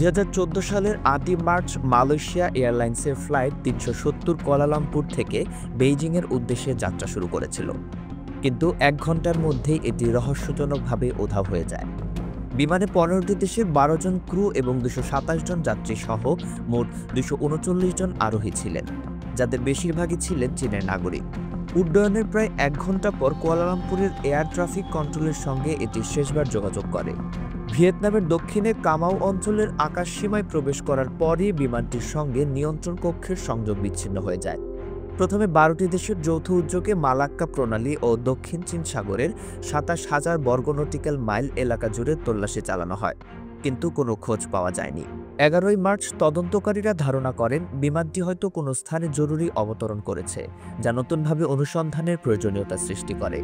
2014 সালের 8 March Malaysia এয়ারলাইন্সের flight 370 Kuala Lumpur থেকে বেইজিংয়ের উদ্দেশ্যে যাত্রা শুরু করেছিল, কিন্তু 1 ঘন্টার মধ্যেই এটি রহস্যজনকভাবে উধাও হয়ে যায়। বিমানে 15টি দেশের 12 জন ক্রু এবং 227 জন যাত্রী সহ মোট 239 জন আরোহী ছিলেন, যাদের বেশিরভাগই ছিলেন চীনের নাগরিক। উড্ডয়নের প্রায় 1 ঘন্টা পর কুয়ালালামপুরের এয়ার ট্রাফিক কন্ট্রোলের সঙ্গে এটি শেষবার যোগাযোগ করে। ভিয়েতনামের দক্ষিণে কামাও অঞ্চলের আকাশসীমায় প্রবেশ করার পরই বিমানটির সঙ্গে নিয়ন্ত্রণ কক্ষের সংযোগ বিচ্ছিন্ন হয়ে যায়। প্রথমে 12টি দেশের যৌথ উদ্যোগে মালাক্কা প্রণালী ও দক্ষিণ চীন সাগরের 27,000 বর্গনটিক্যাল মাইল এলাকা জুড়ে তল্লাশি চালানো হয়, কিন্তু কোনো খোঁজ পাওয়া যায়নি। 11 মার্চ তদন্তকারীরা ধারণা করেন বিমানটি হয়তো কোনো স্থানে জরুরি অবতরণ করেছে, যা নতুনভাবে অনুসন্ধানের প্রয়োজনীয়তা সৃষ্টি করে।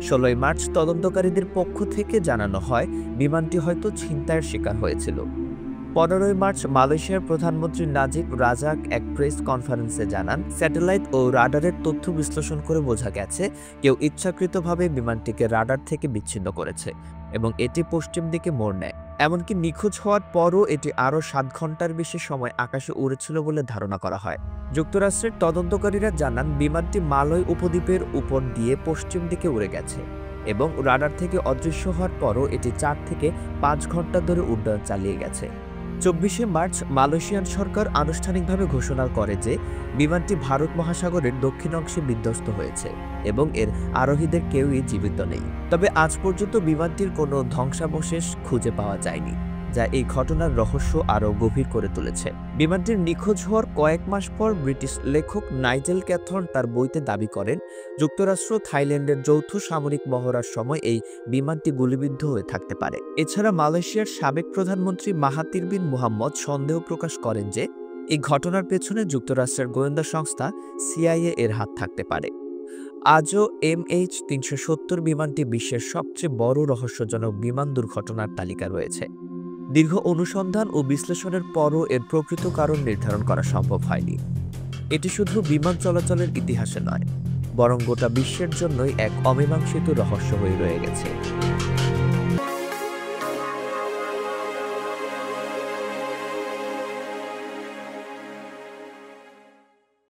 16 মার্চ তদন্তকারীদের পক্ষ থেকে জানানো হয় বিমানটি হয়তো ছিনতাইয়ের শিকার হয়েছিল। 15 মার্চ মালয়েশিয়ার প্রধানমন্ত্রী নাজিব রাজাক এক প্রেস কনফারেন্সে জানান, স্যাটেলাইট ও রাডারের তথ্য বিশ্লেষণ করে বোঝা গেছে কেউ ইচ্ছাকৃতভাবে বিমানটিকে রাডার থেকে বিচ্ছিন্ন করেছে এবং এটি পশ্চিম দিকে মোড় নেয়। এমনকি নিখোঁজ হওয়ার পরও এটি আরও 7 ঘন্টার বেশি সময় আকাশে উড়েছিল বলে ধারণা করা হয়। যুক্তরাষ্ট্রের তদন্তকারীরা জানান বিমানটি মালয় উপদ্বীপের উপর দিয়ে পশ্চিম দিকে উড়ে গেছে এবং রাডার থেকে অদৃশ্য হওয়ার পরও এটি 4 থেকে 5 ঘন্টা ধরে উড্ডয়ন চালিয়ে গেছে। 24 মার্চ মালয়েশিয়ান সরকার আনুষ্ঠানিকভাবে ঘোষণা করে যে বিমানটি ভারত মহাসাগরের দক্ষিণ অংশে বিধ্বস্ত হয়েছে এবং এর আরোহীদের কেউই জীবিত নেই। তবে আজ পর্যন্ত বিমানটির কোনো ধ্বংসাবশেষ খুঁজে পাওয়া যায়নি, যা এই ঘটনার রহস্য আরও গভীর করে তুলেছে। বিমানটির নিখোঁজ হওয়ার কয়েক মাস পর ব্রিটিশ লেখক নাইজেল ক্যাথর্ন তার বইতে দাবি করেন যুক্তরাষ্ট্র থাইল্যান্ডের যৌথ সামরিক মহড়ার সময় এই বিমানটি গুলিবিদ্ধ হয়ে থাকতে পারে। এছাড়া মালয়েশিয়ার সাবেক প্রধানমন্ত্রী মাহাতির বিন মুহাম্মদ সন্দেহ প্রকাশ করেন যে এই ঘটনার পেছনে যুক্তরাষ্ট্রের গোয়েন্দা সংস্থা সিআইএ এর হাত থাকতে পারে। আজও MH370 বিমানটি বিশ্বের সবচেয়ে বড় রহস্যজনক বিমান দুর্ঘটনার তালিকা রয়েছে। দীর্ঘ অনুসন্ধান ও বিশ্লেষণের পরও এর প্রকৃত কারণ নির্ধারণ করা সম্ভব হয়নি। এটি শুধু বিমান চলাচলের ইতিহাসে নয়, বরং গোটা বিশ্বের জন্যই এক অমীমাংসিত রহস্য হয়ে রয়ে গেছে।